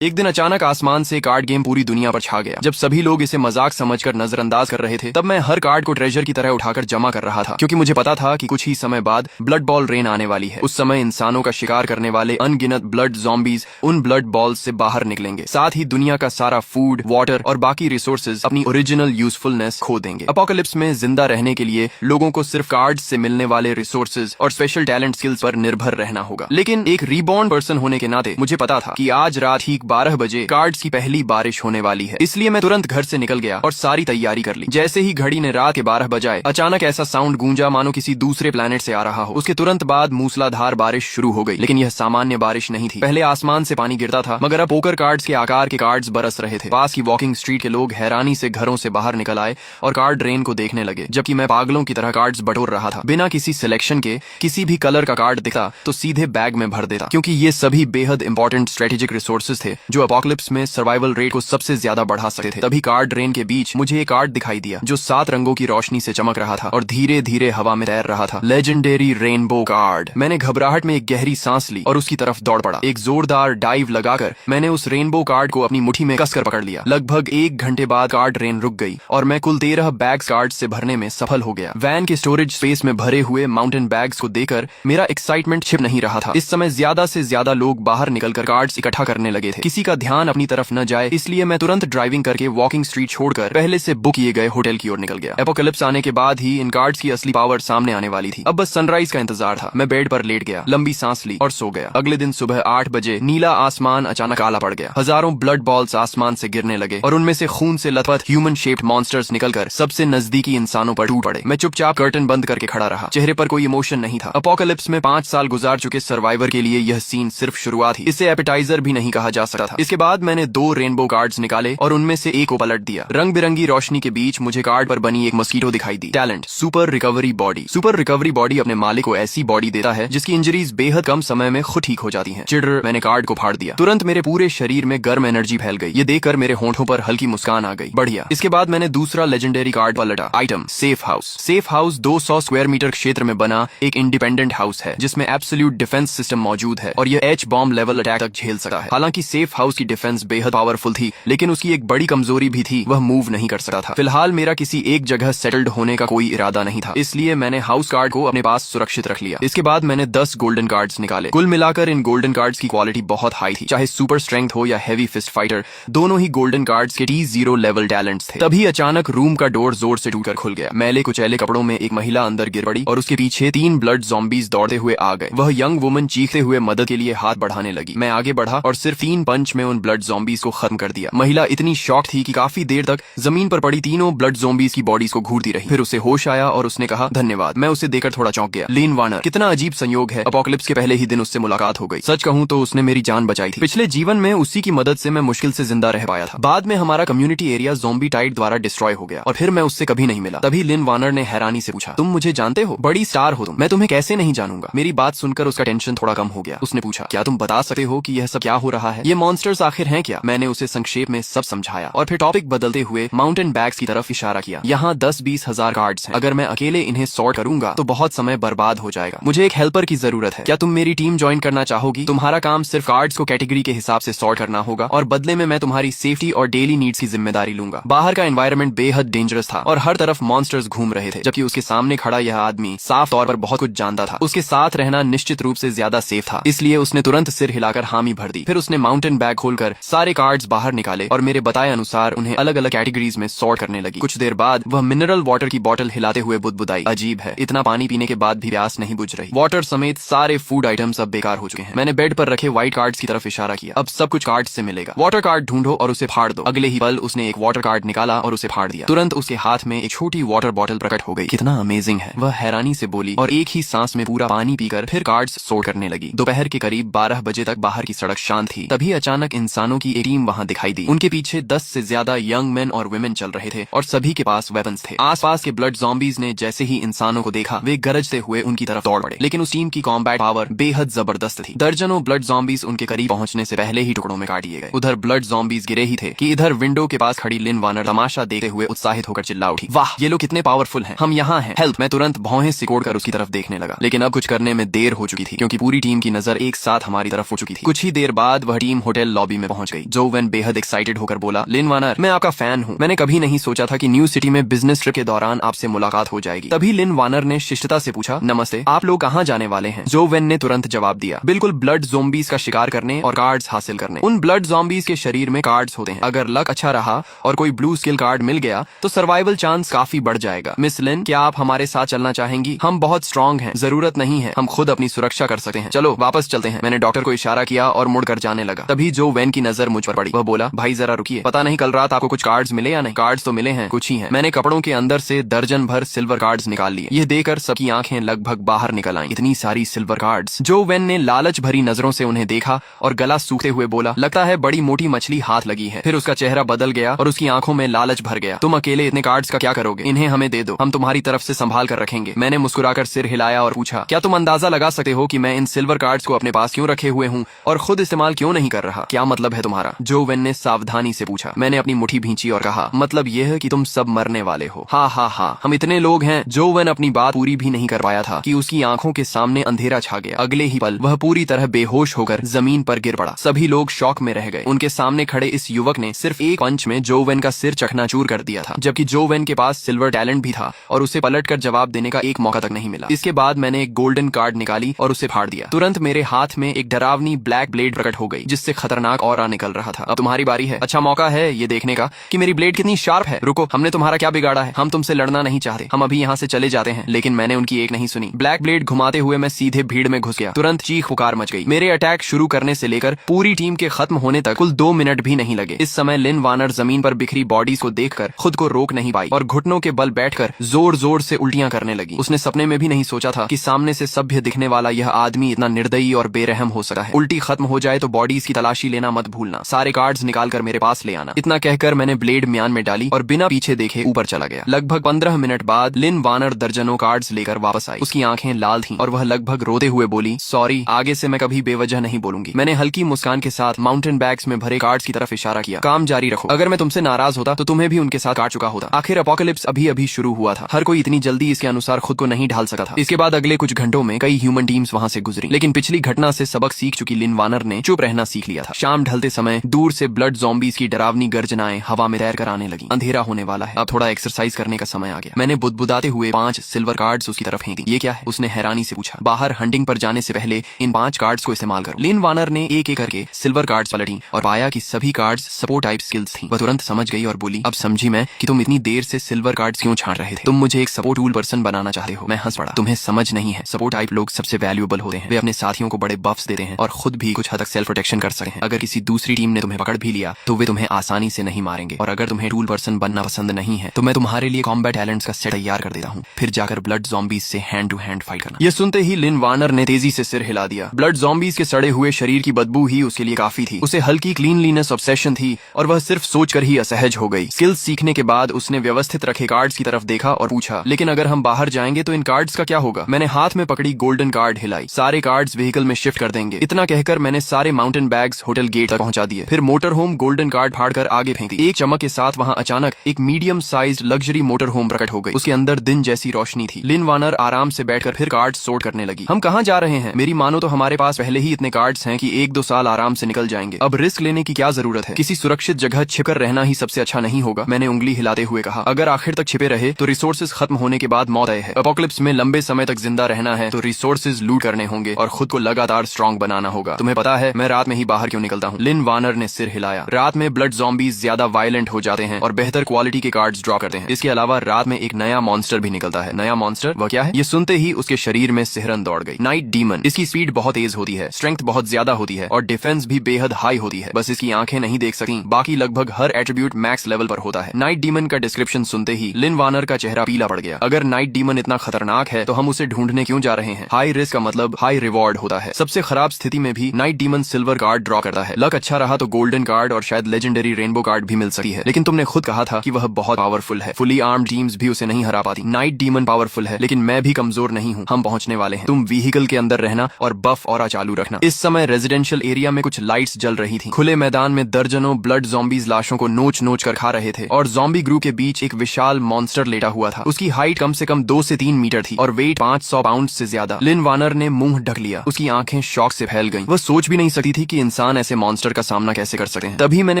एक दिन अचानक आसमान से कार्ड गेम पूरी दुनिया पर छा गया। जब सभी लोग इसे मजाक समझकर नजरअंदाज कर रहे थे, तब मैं हर कार्ड को ट्रेजर की तरह उठाकर जमा कर रहा था, क्योंकि मुझे पता था कि कुछ ही समय बाद ब्लड बॉल रेन आने वाली है। उस समय इंसानों का शिकार करने वाले अनगिनत ब्लड ज़ॉम्बीज उन ब्लड बॉल्स से बाहर निकलेंगे। साथ ही दुनिया का सारा फूड, वाटर और बाकी रिसोर्सेज अपनी ओरिजिनल यूजफुलनेस खो देंगे। अपोकलिप्स में जिंदा रहने के लिए लोगों को सिर्फ कार्ड से मिलने वाले रिसोर्सेज और स्पेशल टैलेंट स्किल्स पर निर्भर रहना होगा। लेकिन एक रीबॉर्न पर्सन होने के नाते मुझे पता था कि आज रात ठीक 12 बजे कार्ड्स की पहली बारिश होने वाली है। इसलिए मैं तुरंत घर से निकल गया और सारी तैयारी कर ली। जैसे ही घड़ी ने रात के 12 बजाए, अचानक ऐसा साउंड गूंजा मानो किसी दूसरे प्लेनेट से आ रहा हो। उसके तुरंत बाद मूसलाधार बारिश शुरू हो गई। लेकिन यह सामान्य बारिश नहीं थी। पहले आसमान से पानी गिरता था, मगर अब पोकर कार्ड्स के आकार के कार्ड्स बरस रहे थे। पास की वॉकिंग स्ट्रीट के लोग हैरानी से घरों से बाहर निकल आए और कार्ड रेन को देखने लगे, जबकि मैं पागलों की तरह कार्ड्स बटोर रहा था। बिना किसी सिलेक्शन के किसी भी कलर का कार्ड दिखा तो सीधे बैग में भर देता, क्योंकि ये सभी बेहद इंपॉर्टेंट स्ट्रेटेजिक रिसोर्सेज थे जो अपोकलिप्स में सर्वाइवल रेट को सबसे ज्यादा बढ़ा सकते थे। तभी कार्ड रेन के बीच मुझे एक कार्ड दिखाई दिया जो 7 रंगों की रोशनी से चमक रहा था और धीरे धीरे हवा में तैर रहा था। Legendary rainbow card. मैंने घबराहट में एक गहरी सांस ली और उसकी तरफ दौड़ पड़ा। एक जोरदार डाइव लगाकर मैंने उस रेनबो कार्ड को अपनी मुट्ठी में कसकर पकड़ लिया। लगभग 1 घंटे बाद कार्ड रेन रुक गई और मैं कुल 13 बैग्स कार्ड से भरने में सफल हो गया। वैन के स्टोरेज स्पेस में भरे हुए माउंटेन बैग्स को देखकर मेरा एक्साइटमेंट छिप नहीं रहा था। इस समय ज्यादा से ज्यादा लोग बाहर निकलकर कार्ड्स इकट्ठा करने लगे थे। किसी का ध्यान अपनी तरफ न जाए, इसलिए मैं तुरंत ड्राइविंग करके वॉकिंग स्ट्रीट छोड़कर पहले से बुक किए गए होटल की ओर निकल गया। एपोकलिप्स आने के बाद ही इन कार्ड्स की असली पावर सामने आने वाली थी। अब बस सनराइज का इंतजार था। मैं बेड पर लेट गया, लंबी सांस ली और सो गया। अगले दिन सुबह 8 बजे नीला आसमान अचानक काला पड़ गया। हजारों ब्लड बॉल्स आसमान से गिरने लगे और उनमें से खून से लथपथ ह्यूमन शेप्ड मॉन्स्टर्स निकलकर सबसे नजदीकी इंसानों पर टूट पड़े। मैं चुपचाप कर्टन बंद करके खड़ा रहा। चेहरे पर कोई इमोशन नहीं था। अपोकलिप्स में 5 साल गुजार चुके सर्वाइवर के लिए यह सीन सिर्फ शुरुआत ही। इसे एपेटाइजर भी नहीं कहा जा सकता था। इसके बाद मैंने 2 रेनबो कार्ड्स निकाले और उनमें से एक को पलट दिया। रंग बिरंगी रोशनी के बीच मुझे कार्ड पर बनी एक मस्कीटो दिखाई दी। Talent super recovery body. Super recovery body अपने मालिक को ऐसी बॉडी देता है जिसकी इंजरीज बेहद कम समय में खुद ठीक हो जाती हैं। चिढ़, मैंने कार्ड को फाड़ दिया। तुरंत मेरे पूरे शरीर में गर्म एनर्जी फैल गई। ये देखकर मेरे होंठों पर हल्की मुस्कान आ गई। बढ़िया। इसके बाद मैंने दूसरा लेजेंडरी कार्ड पलटा। Item safe house. Safe house 200 square metre क्षेत्र में बना एक इंडिपेंडेंट हाउस है जिसमें एब्सोल्यूट डिफेंस सिस्टम मौजूद है और यह एच बॉम्ब लेवल अटैक तक झेल सकता है। हालांकि सेफ हाउस की डिफेंस बेहद पावरफुल थी, लेकिन उसकी एक बड़ी कमजोरी भी थी, वह मूव नहीं कर सकता था। फिलहाल मेरा किसी एक जगह सेटल्ड होने का कोई इरादा नहीं था, इसलिए मैंने हाउस कार्ड को अपने पास सुरक्षित रख लिया। इसके बाद मैंने 10 गोल्डन कार्ड्स निकाले। कुल मिलाकर इन गोल्डन कार्ड्स की क्वालिटी बहुत हाई थी। चाहे सुपर स्ट्रेंथ हो या हेवी फिस्ट फाइटर, दोनों ही गोल्डन कार्ड्स के T0 लेवल टैलेंट्स थे। तभी अचानक रूम का डोर जोर से टूटकर खुल गया। मैले कुचैले कपड़ों में एक महिला अंदर गिर पड़ी और उसके पीछे 3 ब्लड ज़ॉम्बीज दौड़ते हुए आ गए। वह यंग वुमन चीखते हुए मदद के लिए हाथ बढ़ाने लगी। मैं आगे बढ़ा और सिर्फ 3 पंच में उन ब्लड ज़ॉम्बीज को खत्म कर दिया। महिला इतनी शॉक थी कि काफी देर तक जमीन पर पड़ी तीनों ब्लड ज़ॉम्बीज की बॉडीज को घूरती रही। फिर उसे होश आया और उसने कहा धन्यवाद। मैं उसे देखकर थोड़ा चौंक गया। लिन वार्नर। कितना अजीब संयोग है, अपोकलिप्स के पहले ही दिन उससे मुलाकात हो गई। सच कहूं तो उसने मेरी जान बचाई थी। पिछले जीवन में उसी की मदद से मैं मुश्किल से जिंदा रह पाया था। बाद में हमारा कम्युनिटी एरिया ज़ॉम्बी टाइड द्वारा डिस्ट्रॉय हो गया और फिर मैं उससे कभी नहीं मिला। तभी लिन वार्नर ने हैरानी से पूछा, तुम मुझे जानते हो? बड़ी स्टार हो तुम। मैं तुम्हें कैसे नहीं जानूंगा। मेरी बात सुनकर उसका टेंशन थोड़ा कम हो गया। उसने पूछा, क्या तुम बता सकते हो कि यह सब क्या हो रहा है? ये मॉन्स्टर्स आखिर हैं क्या? मैंने उसे संक्षेप में सब समझाया और फिर टॉपिक बदलते हुए माउंटेन बैग्स की तरफ इशारा किया। यहाँ 10-20 हजार कार्ड्स हैं। अगर मैं अकेले इन्हें सॉर्ट करूंगा तो बहुत समय बर्बाद हो जाएगा। मुझे एक हेल्पर की जरूरत है। क्या तुम मेरी टीम ज्वाइन करना चाहोगी? तुम्हारा काम सिर्फ कार्ड्स को कैटेगरी के हिसाब से सॉर्ट करना होगा और बदले में मैं तुम्हारी सेफ्टी और डेली नीड्स की जिम्मेदारी लूंगा। बाहर का एनवायरनमेंट बेहद डेंजरस था और हर तरफ मॉन्स्टर्स घूम रहे थे, जबकि उसके सामने खड़ा यह आदमी साफ तौर पर बहुत कुछ जानता था। उसके साथ रहना निश्चित रूप से ज्यादा सेफ था, इसलिए उसने तुरंत सिर हिलाकर हामी भर दी। फिर उसने माउंटेन बैग खोलकर सारे कार्ड्स बाहर निकाले और मेरे बताए अनुसार उन्हें अलग अलग कैटेगरीज में सॉर्ट करने लगी। कुछ देर बाद वह मिनरल वाटर की बोतल हिलाते हुए बुदबुदाई। अजीब है, इतना पानी पीने के बाद भी प्यास नहीं बुझ रही। वाटर समेत सारे फूड आइटम्स अब बेकार हो चुके हैं। मैंने बेड पर रखे व्हाइट कार्ड्स की तरफ इशारा किया। अब सब कुछ कार्ड से मिलेगा। वाटर कार्ड ढूंढो और उसे फाड़ दो। अगले ही पल उसने एक वाटर कार्ड निकाला और उसे फाड़ दिया। तुरंत उसके हाथ में एक छोटी वाटर बोतल प्रकट हो गई। कितना अमेजिंग है, वह हैरानी से बोली और एक ही सांस में पूरा पानी पीकर फिर कार्ड्स सॉर्ट करने लगी। दोपहर के करीब 12 बजे तक बाहर की सड़क शांत थी। तभी अचानक इंसानों की एक टीम वहां दिखाई दी। उनके पीछे 10 से ज्यादा यंग मेन और वुमेन चल रहे थे और सभी के पास वेपन्स थे। आसपास के ब्लड ज़ॉम्बीज ने जैसे ही इंसानों को देखा, वे गरजते हुए उनकी तरफ दौड़ पड़े। लेकिन उस टीम की कॉम्बैट पावर बेहद जबरदस्त थी। दर्जनों ब्लड ज़ॉम्बीज उनके करीब पहुंचने से पहले ही टुकड़ों में काट दिए गए। उधर ब्लड ज़ॉम्बीज गिरे ही थे कि इधर विंडो के पास खड़ी लिन वार्नर तमाशा देखते हुए उत्साहित होकर चिल्ला उठी, वाह ये लोग कितने पावरफुल हैं, हम यहाँ हैं, हेल्प। मैं तुरंत भौहें सिकोड़कर उसकी तरफ देखने लगा, लेकिन अब कुछ करने में देर हो चुकी थी, क्योंकि पूरी टीम की नजर एक साथ हमारी तरफ हो चुकी थी। कुछ ही देर बाद वह टीम होटल लॉबी में पहुंच गई। जो वेन बेहद एक्साइटेड होकर बोला, लिन वानर, मैं आपका फैन हूँ। मैंने कभी नहीं सोचा था कि न्यू सिटी में बिजनेस ट्रिप के दौरान आपसे मुलाकात हो जाएगी। तभी लिन वानर ने शिष्टता से पूछा, नमस्ते, आप लोग कहाँ जाने वाले हैं? जो वेन ने तुरंत जवाब दिया, बिल्कुल ब्लड ज़ोंबीज का शिकार करने और कार्ड्स हासिल करने। उन ब्लड ज़ोंबीज के शरीर में कार्ड्स होते हैं। अगर लक अच्छा रहा और कोई ब्लू स्किल कार्ड मिल गया तो सर्वाइवल चांस काफी बढ़ जाएगा। मिस लिन, क्या आप हमारे साथ चलना चाहेंगी? हम बहुत स्ट्रांग हैं, जरूरत नहीं है, हम खुद अपनी सुरक्षा कर सकते हैं। चलो वापस चलते हैं। मैंने डॉक्टर को इशारा किया और मुड़कर जाने लगा। तभी जो वेन की नजर मुझ पर पड़ी। वह बोला, भाई जरा रुकिए, पता नहीं कल रात आपको कुछ कार्ड्स मिले या नहीं? कार्ड्स तो मिले हैं, कुछ ही हैं। मैंने कपड़ों के अंदर से दर्जन भर सिल्वर कार्ड्स निकाल लिए। यह देखकर सबकी आंखें लगभग बाहर निकल आईं। इतनी सारी सिल्वर कार्ड्स। जो वेन ने लालच भरी नजरों से उन्हें देखा और गला सूखते हुए बोला, लगता है बड़ी मोटी मछली हाथ लगी है। फिर उसका चेहरा बदल गया और उसकी आंखों में लालच भर गया। तुम अकेले इतने कार्ड्स का क्या करोगे? इन्हें हमें दे दो, हम तुम्हारी तरफ से संभाल कर रखेंगे। मैंने मुस्कुराकर सिर हिलाया और पूछा, क्या तुम अंदाजा लगा सकते हो कि मैं इन सिल्वर कार्ड्स को अपने पास क्यों रखे हुए हूँ और खुद इस्तेमाल क्यों नहीं कर रहा? क्या मतलब है तुम्हारा? जो वेन ने सावधानी से पूछा। मैंने अपनी मुट्ठी भींची और कहा, मतलब यह है कि तुम सब मरने वाले हो। हाँ हाँ हाँ, हम इतने लोग हैं। जो वेन अपनी बात पूरी भी नहीं कर पाया था कि उसकी आंखों के सामने अंधेरा छा गया। अगले ही पल वह पूरी तरह बेहोश होकर जमीन पर गिर पड़ा। सभी लोग शॉक में रह गए। उनके सामने खड़े इस युवक ने सिर्फ एक पंच में जो वेन का सिर चकनाचूर कर दिया था, जबकि जो वेन के पास सिल्वर टैलेंट भी था और उसे पलटकर जवाब देने का एक मौका तक नहीं मिला। इसके बाद मैंने एक गोल्डन कार्ड निकाली और उसे फाड़ दिया। तुरंत मेरे हाथ में एक डरावनी ब्लैक ब्लेड प्रकट हो गई जिससे खतरनाक ऑरा निकल रहा था। अब तुम्हारी बारी है। अच्छा मौका है ये देखने का कि मेरी ब्लेड कितनी शार्प है। रुको, हमने तुम्हारा क्या बिगाड़ा है? हम तुमसे लड़ना नहीं चाहते, हम अभी यहाँ से चले जाते हैं। लेकिन मैंने उनकी एक नहीं सुनी। ब्लैक ब्लेड घुमाते हुए मैं सीधे भीड़ में घुस गया। तुरंत चीख पुकार मच गई। मेरे अटैक शुरू करने से लेकर पूरी टीम के खत्म होने तक कुल 2 मिनट भी नहीं लगे। इस समय लिन वानर जमीन पर बिखरी बॉडीज को देखकर खुद को रोक नहीं पाई और घुटनों के बल बैठकर जोर जोर से उल्टियां करने लगी। उसने सपने में भी नहीं सोचा था कि सामने से सभ्य दिखने वाला यह आदमी इतना निर्दयी और बेरहम हो सकता है। उल्टी खत्म हो जाए तो बॉडीज की तलाशी लेना मत भूलना। सारे कार्ड्स निकाल कर मेरे पास ले आना। इतना कहकर मैंने ब्लेड म्यान में डाली और बिना पीछे देखे ऊपर चला गया। लगभग 15 मिनट बाद लिन वानर दर्जनों कार्ड्स लेकर वापस आई। उसकी आंखें लाल थीं और वह लगभग रोते हुए बोली, सॉरी, आगे से मैं कभी बेवजह नहीं बोलूंगी। मैंने हल्की मुस्कान के साथ माउंटेन बैग्स में भरे कार्ड्स की तरफ इशारा किया। काम जारी रखो। अगर मैं तुमसे नाराज होता तो तुम्हें भी उनके साथ काट चुका होता। आखिर अपोकलिप्स अभी अभी शुरू हुआ था। हर कोई इतनी जल्दी इसके अनुसार खुद को नहीं ढाल सका था। इसके बाद अगले कुछ घंटों में कई ह्यूमन टीम्स वहां से गुजरी, लेकिन पिछली घटना से सबक सीख चुकी लिन वानर ने चुप रहना सीख लिया था। शाम ढलते समय दूर से ब्लड ज़ॉम्बीज की डरावनी गर्जनाएं हवा में तैर कर आने लगी। अंधेरा होने वाला है, अब थोड़ा एक्सरसाइज करने का समय आ गया। मैंने बुदबुदाते हुए 5 सिल्वर कार्ड्स उसकी तरफ फेंक दी। ये क्या है? उसने हैरानी से पूछा। बाहर हंटिंग पर जाने से पहले इन 5 कार्ड्स को इस्तेमाल करो। लिन वानर ने एक एक करके सिल्वर कार्ड्स पलटी और पाया कि सभी कार्ड्स सपोर्ट टाइप स्किल्स थी। वह तुरंत समझ गई और बोली, अब समझी मैं कि तुम इतनी देर से सिल्वर कार्ड्स क्यों छांट रहे थे। तुम मुझे एक सपोर्ट टूल पर्सन बनाना चाहते हो। मैं हंस पड़ा। तुम्हें समझ नहीं है, सपोर्ट टाइप लोग सबसे वैल्यूएबल होते हैं। वे अपने साथियों को बड़े बफ्स देते हैं और खुद भी कुछ हद तक सेल्फ प्रोटेक्शन कर सकते हैं। अगर किसी दूसरी टीम ने तुम्हें पकड़ भी लिया तो वे तुम्हें आसानी से नहीं मारेंगे। और अगर तुम्हें टूल पर्सन बनना पसंद नहीं है तो मैं तुम्हारे लिए कॉम्बैट टैलेंट्स का सेट तैयार कर देता हूँ, फिर जाकर ब्लड ज़ॉम्बीज से हैंड टू हैंड फाइट करना। ये सुनते ही लिन वानर ने तेजी से सिर हिला दिया। ब्लड ज़ॉम्बीज के सड़े हुए शरीर की बदबू ही उसके लिए काफी थी। उसे हल्की क्लीनलीनेस ऑब्सेशन थी और वह सिर्फ सोचकर ही असहज हो गई। स्किल्स सीखने के बाद उसने व्यवस्थित रखे कार्ड्स की तरफ देखा और पूछा, लेकिन अगर हम बाहर जाएंगे तो इन कार्ड्स का क्या होगा? मैंने हाथ में पकड़ी गोल्डन कार्ड हिलाई। सारे कार्ड्स व्हीकल में शिफ्ट कर देंगे। इतना कहकर मैंने सारे माउंटेन बैग्स होटल गेट तक पहुंचा दिए। फिर मोटर होम गोल्डन कार्ड फाड़कर आगे फेंक दी। एक चमक के साथ वहां अचानक एक medium sized luxury motor home प्रकट हो गई। उसके अंदर दिन जैसी रोशनी थी। लिन वानर आराम से बैठकर फिर कार्ड सोर्ट करने लगी। हम कहाँ जा रहे हैं? मेरी मानो तो हमारे पास पहले ही इतने कार्ड्स हैं कि 1-2 साल आराम से निकल जाएंगे। अब रिस्क लेने की क्या जरूरत है? किसी सुरक्षित जगह छिपकर रहना ही सबसे अच्छा नहीं होगा? मैंने उंगली हिलाते हुए कहा। अगर आखिर तक छिपे रहे तो रिसोर्सेज खत्म होने के बाद मौत है। अपोकलिप्स में लंबे समय तक जिंदा रहना है तो रिसोर्सेज लूट करने होंगे और खुद को लगातार स्ट्रॉन्ग बनाना होगा। तुम्हें पता है मैं रात में ही बाहर क्यों निकलता हूँ? लिन वानर ने सिर हिलाया। रात में ब्लड ज़ॉम्बीज ज्यादा वायलेंट हो जाते हैं और बेहतर क्वालिटी के कार्ड्स ड्रॉ करते हैं। इसके अलावा रात में एक नया मॉन्स्टर भी निकलता है। नया मॉन्स्टर? वह क्या है? ये सुनते ही उसके शरीर में सिहरन दौड़ गई। Night demon. इसकी स्पीड बहुत तेज होती है, स्ट्रेंथ बहुत ज्यादा होती है और डिफेंस भी बेहद हाई होती है। बस इसकी आंखें नहीं देख सकती, बाकी लगभग हर एट्रीब्यूट मैक्स लेवल पर होता है। नाइट डीमन का डिस्क्रिप्शन सुनते ही लिन वानर का चेहरा पीला पड़ गया। अगर नाइट डीमन इतना खतरनाक है तो हम उसे ढूंढने क्यों जा रहे हैं? हाई रिस्क का मतलब हाई रिवॉर्ड होता है। सबसे खराब स्थिति में भी night demon silver card draw करता है। लक अच्छा रहा तो गोल्डन कार्ड और शायद लेजेंडरी रेनबो कार्ड भी मिल सकती है। लेकिन तुमने खुद कहा था कि वह बहुत पावरफुल है। फुली आर्म्ड टीम्स भी उसे नहीं हरा पाती। नाइट डीमन पावरफुल है लेकिन मैं भी कमजोर नहीं हूँ। हम पहुंचने वाले हैं। तुम व्हीकल के अंदर रहना और बफ ऑरा चालू रखना। इस समय रेजिडेंशियल एरिया में कुछ लाइट्स जल रही थी। खुले मैदान में दर्जनों ब्लड ज़ॉम्बीज लाशों को नोच नोच कर खा रहे थे और ज़ॉम्बी ग्रुप के बीच एक विशाल मॉन्स्टर लेटा हुआ था। उसकी हाइट कम से कम 2 से 3 मीटर थी और वेट 500 पाउंड से ज्यादा। लिन वानर ने मुंह ढक लिया। उसकी आंखें शौक से फैल गईं। वह सोच भी नहीं सकती थी कि इंसान ऐसे मॉन्स्टर का सामना कैसे कर सकते हैं। तभी मैंने